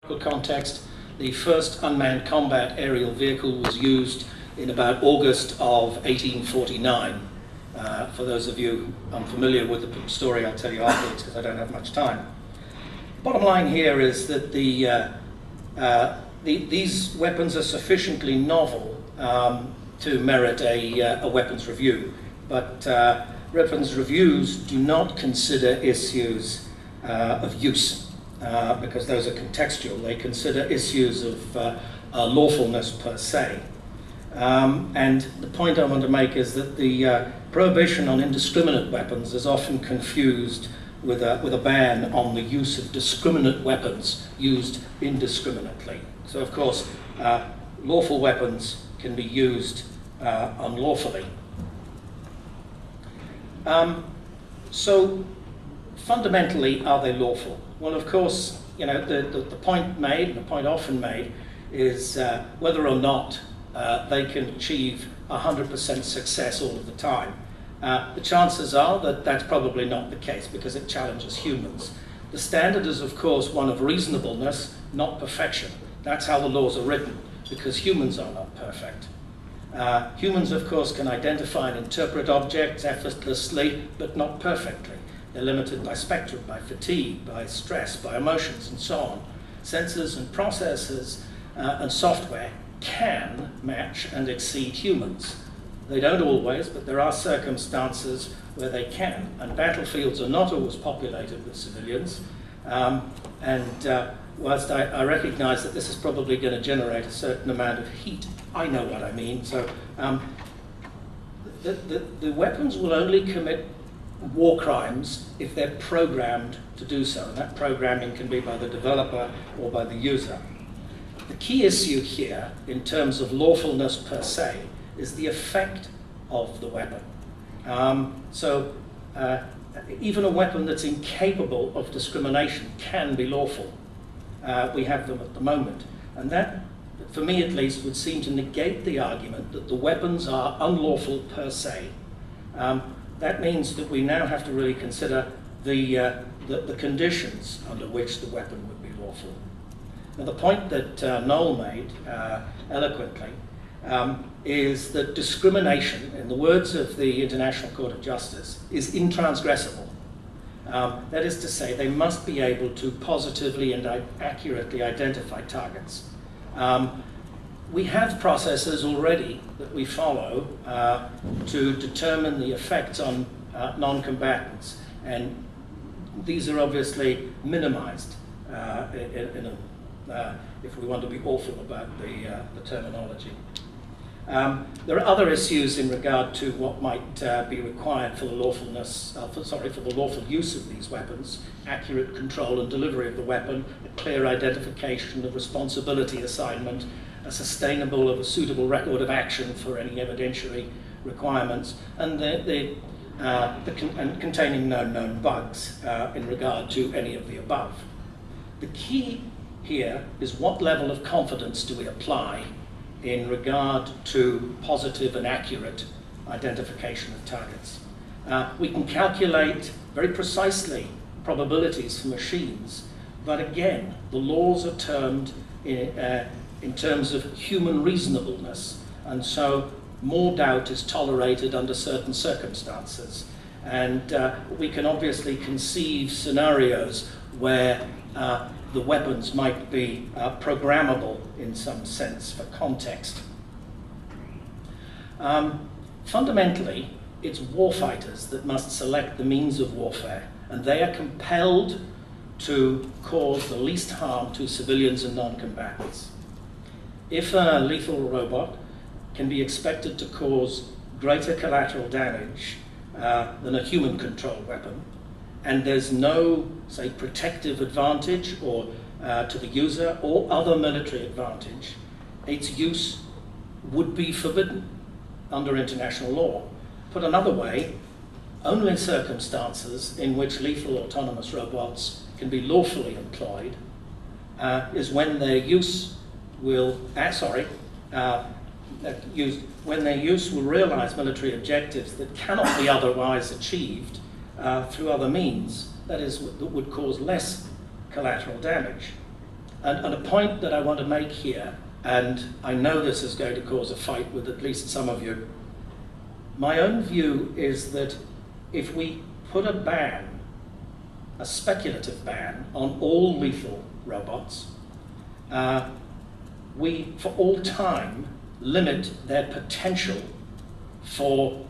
Context, the first unmanned combat aerial vehicle was used in about August of 1849. For those of you unfamiliar with the story, I'll tell you afterwards because I don't have much time. Bottom line here is that these weapons are sufficiently novel to merit a weapons review, but weapons reviews do not consider issues of use. Because those are contextual. They consider issues of lawfulness per se. And the point I want to make is that the prohibition on indiscriminate weapons is often confused with a ban on the use of discriminate weapons used indiscriminately. So of course, lawful weapons can be used unlawfully. So fundamentally, are they lawful? Well, of course, you know, the point made, the point often made, is whether or not they can achieve 100% success all of the time. The chances are that that's probably not the case because it challenges humans. The standard is, of course, one of reasonableness, not perfection. That's how the laws are written, because humans are not perfect. Humans, of course, can identify and interpret objects effortlessly, but not perfectly. They're limited by spectrum, by fatigue, by stress, by emotions, and so on. Sensors and processors and software can match and exceed humans. They don't always, but there are circumstances where they can. And battlefields are not always populated with civilians. Whilst I recognize that this is probably going to generate a certain amount of heat, I know what I mean. So the weapons will only commit war crimes if they're programmed to do so, and that programming can be by the developer or by the user. The key issue here, in terms of lawfulness per se, is the effect of the weapon. Even a weapon that's incapable of discrimination can be lawful. We have them at the moment, and that, for me at least, would seem to negate the argument that the weapons are unlawful per se. That means that we now have to really consider the conditions under which the weapon would be lawful. Now, the point that Noel made eloquently is that discrimination, in the words of the International Court of Justice, is intransgressible. That is to say, they must be able to positively and accurately identify targets. We have processes already that we follow to determine the effects on non-combatants, and these are obviously minimized if we want to be awful about the terminology. There are other issues in regard to what might be required for the lawfulness, for the lawful use of these weapons: accurate control and delivery of the weapon, a clear identification of responsibility assignment, a sustainable of a suitable record of action for any evidentiary requirements, and containing no known bugs in regard to any of the above. The key here is what level of confidence do we apply in regard to positive and accurate identification of targets. We can calculate very precisely probabilities for machines, but again, the laws are termed in terms of human reasonableness, and so more doubt is tolerated under certain circumstances. And we can obviously conceive scenarios where the weapons might be programmable in some sense for context. Fundamentally, it's warfighters that must select the means of warfare, and they are compelled to cause the least harm to civilians and non-combatants. If a lethal robot can be expected to cause greater collateral damage than a human-controlled weapon, and there's no, say, protective advantage or to the user or other military advantage, its use would be forbidden under international law. Put another way, only circumstances in which lethal autonomous robots can be lawfully employed is when their use will, when their use will realize military objectives that cannot be otherwise achieved through other means, that is, that would cause less collateral damage. And a point that I want to make here, and I know this is going to cause a fight with at least some of you, my own view is that if we put a ban, a speculative ban, on all lethal robots, we, for all time, limit their potential for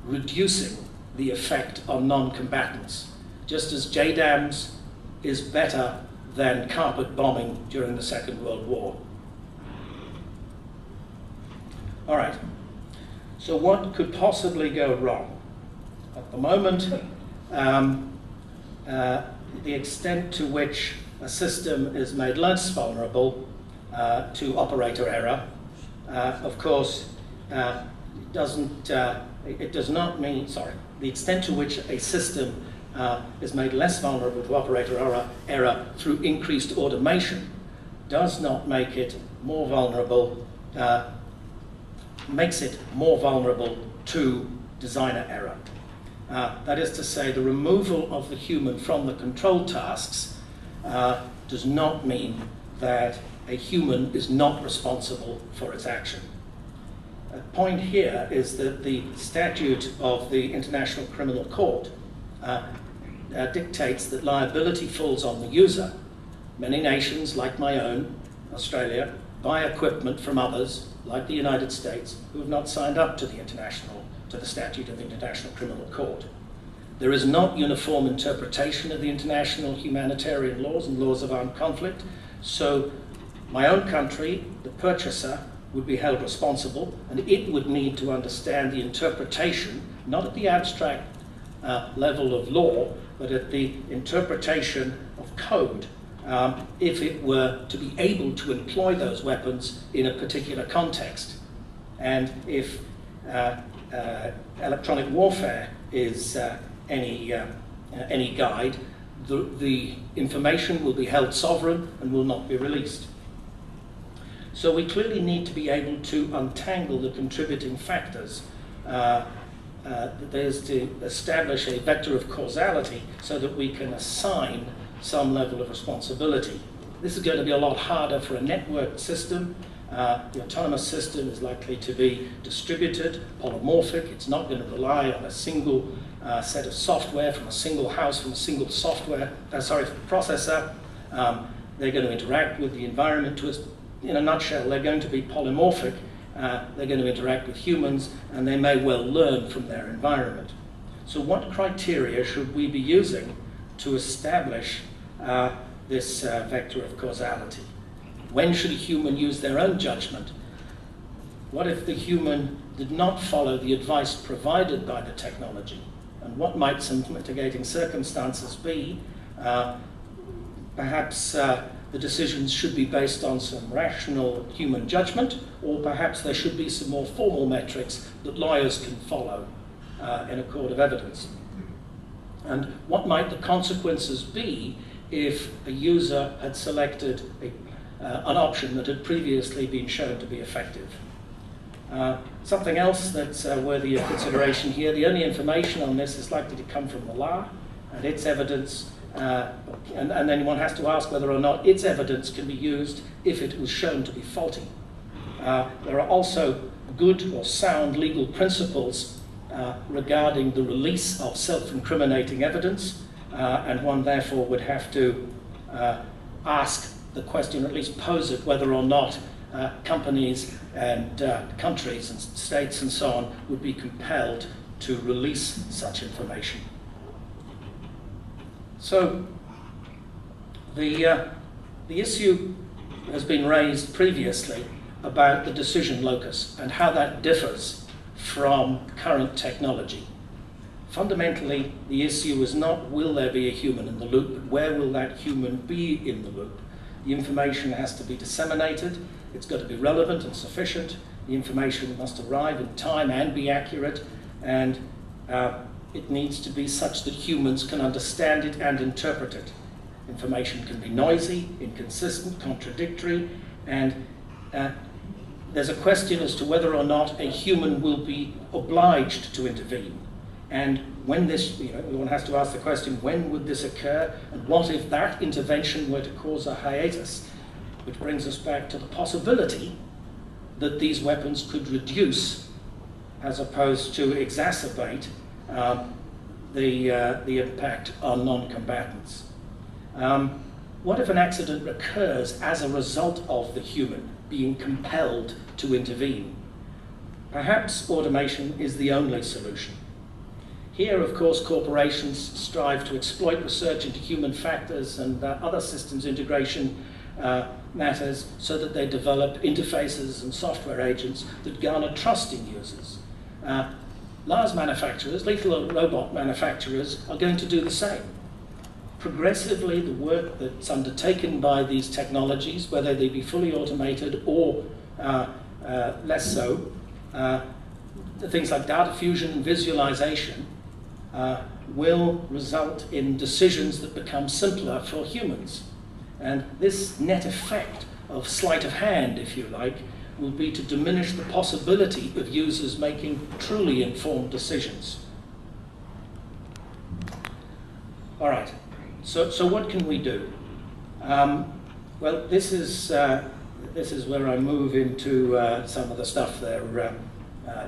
reducing the effect on non-combatants, just as JDAMs is better than carpet bombing during the Second World War. All right, so what could possibly go wrong? At the moment, the extent to which a system is made less vulnerable to operator error, of course, it does not mean, sorry, the extent to which a system is made less vulnerable to operator error through increased automation does not make it more vulnerable, makes it more vulnerable to designer error. That is to say, the removal of the human from the control tasks does not mean that a human is not responsible for its action. The point here is that the statute of the International Criminal Court dictates that liability falls on the user. Many nations, like my own, Australia, buy equipment from others, like the United States, who have not signed up to the statute of the International Criminal Court. There is not uniform interpretation of the international humanitarian laws and laws of armed conflict, so my own country, the purchaser, would be held responsible, and it would need to understand the interpretation, not at the abstract level of law, but at the interpretation of code, if it were to be able to employ those weapons in a particular context. And if electronic warfare is any guide, the information will be held sovereign and will not be released. So we clearly need to be able to untangle the contributing factors. There's to establish a vector of causality so that we can assign some level of responsibility. This is going to be a lot harder for a networked system. The autonomous system is likely to be distributed, polymorphic. It's not going to rely on a single set of software from a single house, from a single processor. They're going to interact with the environment. In a nutshell, they're going to be polymorphic. They're going to interact with humans, and they may well learn from their environment. So what criteria should we be using to establish this vector of causality? When should a human use their own judgment? What if the human did not follow the advice provided by the technology? And what might some mitigating circumstances be? Perhaps the decisions should be based on some rational human judgment, or perhaps there should be some more formal metrics that lawyers can follow in a court of evidence. And what might the consequences be if a user had selected an option that had previously been shown to be effective? Something else that's worthy of consideration here, the only information on this is likely to come from the LAR and its evidence, and then one has to ask whether or not its evidence can be used if it was shown to be faulty. There are also good or sound legal principles regarding the release of self-incriminating evidence, and one therefore would have to ask the question, or at least pose it, whether or not companies and countries and states and so on would be compelled to release such information. So the issue has been raised previously about the decision locus and how that differs from current technology. Fundamentally, the issue is not will there be a human in the loop, but where will that human be in the loop? The information has to be disseminated, it's got to be relevant and sufficient, the information must arrive in time and be accurate, and it needs to be such that humans can understand it and interpret it. Information can be noisy, inconsistent, contradictory, and there's a question as to whether or not a human will be obliged to intervene. And when this, one has to ask the question, when would this occur? And what if that intervention were to cause a hiatus? which brings us back to the possibility that these weapons could reduce, as opposed to exacerbate, the impact on non-combatants. What if an accident occurs as a result of the human being compelled to intervene? Perhaps automation is the only solution. Here, of course, corporations strive to exploit research into human factors and other systems integration matters so that they develop interfaces and software agents that garner trust in users. LARs manufacturers, lethal robot manufacturers, are going to do the same. Progressively, the work that's undertaken by these technologies, whether they be fully automated or less so, things like data fusion and visualization, will result in decisions that become simpler for humans. And this net effect of sleight of hand, if you like, will be to diminish the possibility of users making truly informed decisions. All right, so what can we do? Well, this is where I move into some of the stuff there.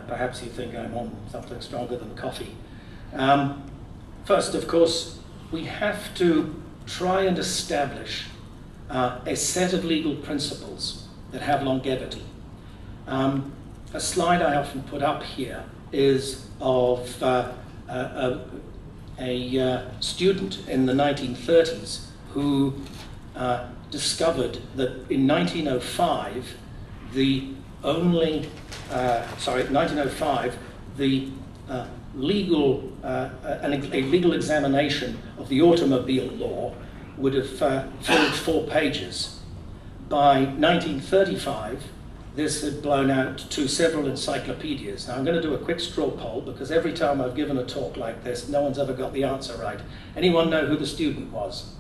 Perhaps you think I'm on something stronger than coffee. First, of course, we have to try and establish a set of legal principles that have longevity. A slide I often put up here is of a student in the 1930s who discovered that in 1905, the legal a legal examination of the automobile law would have filled 4 pages. By 1935, this had blown out to several encyclopedias. Now I'm going to do a quick straw poll because every time I've given a talk like this, no one's ever got the answer right. Anyone know who the student was?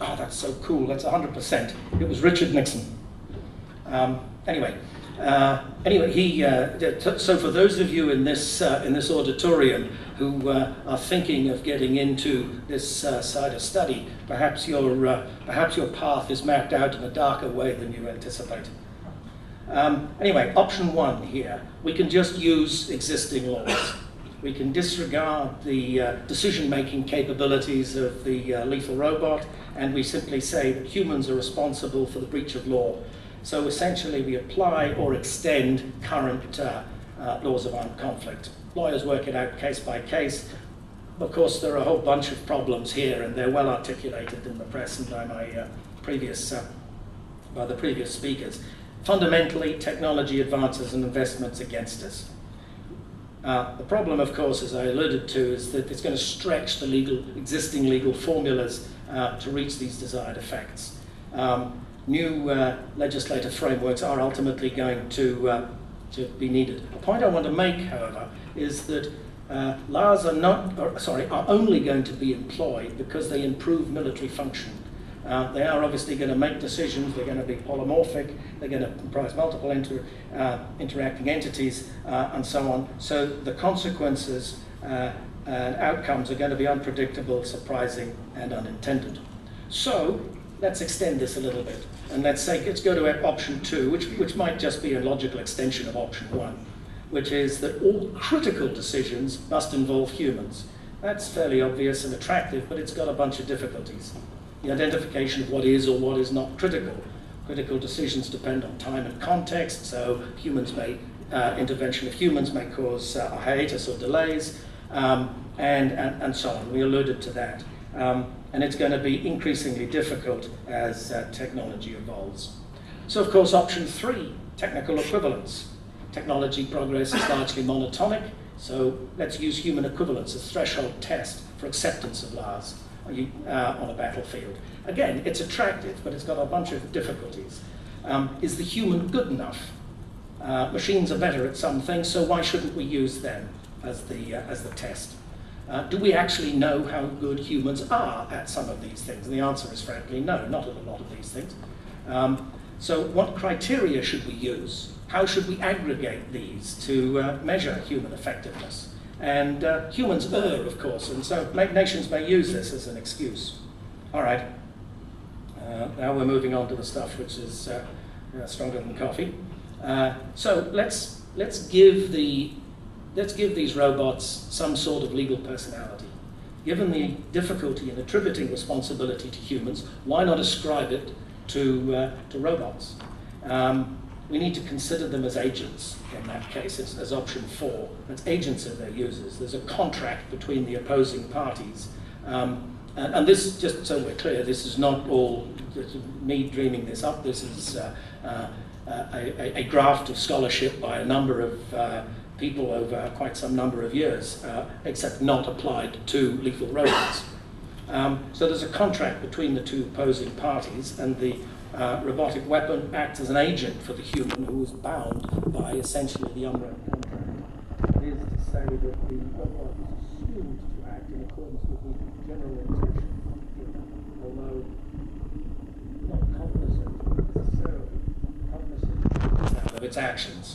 Oh, that's so cool. That's 100%. It was Richard Nixon. Anyway, so for those of you in this auditorium who are thinking of getting into this side of study, perhaps your path is mapped out in a darker way than you anticipate. Anyway, option 1 here, we can just use existing laws. We can disregard the decision-making capabilities of the lethal robot, and we simply say that humans are responsible for the breach of law. So essentially, we apply or extend current laws of armed conflict. Lawyers work it out case by case. Of course, there are a whole bunch of problems here, and they're well articulated in the press and by my by the previous speakers. Fundamentally, technology advances and investments against us. The problem, of course, as I alluded to, is that it's going to stretch the existing legal formulas to reach these desired effects. New legislative frameworks are ultimately going to be needed. A point I want to make, however, is that LARs are only going to be employed because they improve military function. They are obviously going to make decisions, they're going to be polymorphic, they're going to comprise multiple interacting entities, and so on. So the consequences and outcomes are going to be unpredictable, surprising, and unintended. So let's extend this a little bit, and let's go to option 2, which might just be a logical extension of option 1, which is that all critical decisions must involve humans. That's fairly obvious and attractive, but it's got a bunch of difficulties. The identification of what is or what is not critical. Critical decisions depend on time and context, so intervention of humans may cause a hiatus or delays, and so on. We alluded to that. And it's going to be increasingly difficult as technology evolves. So, of course, option 3, technical equivalence. Technology progress is largely monotonic, so let's use human equivalence as a threshold test for acceptance of LARs on a battlefield. Again, it's attractive, but it's got a bunch of difficulties. Is the human good enough? Machines are better at some things, so why shouldn't we use them as the test? Do we actually know how good humans are at some of these things? And the answer is frankly no, not at a lot of these things. So what criteria should we use? How should we aggregate these to measure human effectiveness? And humans err, of course, and so nations may use this as an excuse. All right. Now we're moving on to the stuff which is stronger than coffee. So let's give these robots some sort of legal personality. Given the difficulty in attributing responsibility to humans, why not ascribe it to robots? We need to consider them as agents in that case, as option 4. That's agents of their users. There's a contract between the opposing parties. And this, just so we're clear, this is not all me dreaming this up. This is a graft of scholarship by a number of people over quite some number of years, except not applied to lethal robots. So there's a contract between the two opposing parties, and the robotic weapon acts as an agent for the human who is bound by essentially the unwritten contract. It is to say that the robot is assumed to act in accordance with the general intention of the human, although not cognizant necessarily of its actions.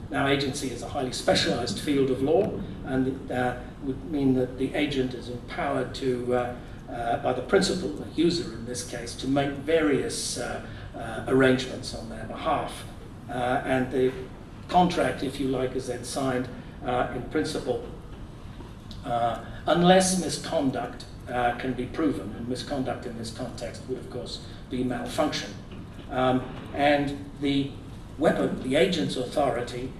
Now, agency is a highly specialized field of law, and it would mean that the agent is empowered to, by the principal, the user in this case, to make various arrangements on their behalf. And the contract, if you like, is then signed in principle, unless misconduct can be proven, and misconduct in this context would, of course, be malfunction. And the weapon, the agent's authority,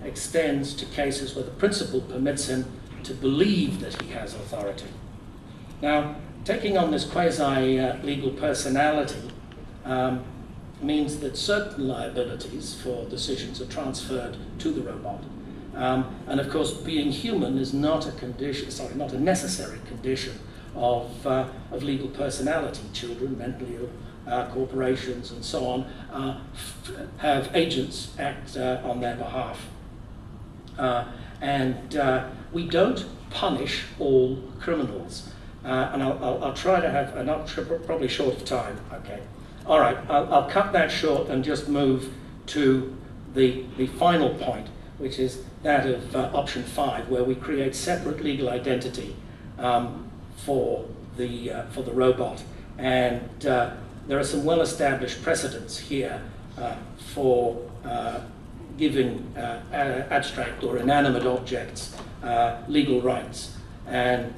extends to cases where the principal permits him to believe that he has authority. Now, taking on this quasi-legal personality means that certain liabilities for decisions are transferred to the robot. And of course, being human is not a condition, sorry, not a necessary condition of legal personality. Children, mentally ill, corporations and so on have agents act on their behalf. And we don't punish all criminals. And I'll try to have, and I'm probably short of time, okay. All right, I'll cut that short and just move to the final point, which is that of option 5, where we create separate legal identity for the robot. And there are some well-established precedents here for giving abstract or inanimate objects legal rights. And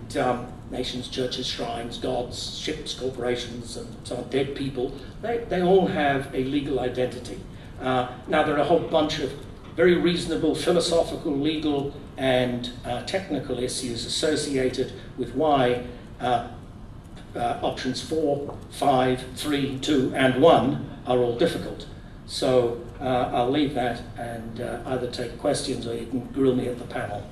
nations, churches, shrines, gods, ships, corporations, and so on, dead people, they all have a legal identity. Now, there are a whole bunch of very reasonable philosophical, legal, and technical issues associated with why options 4, 5, 3, 2, and 1 are all difficult. So I'll leave that and either take questions or you can grill me at the panel.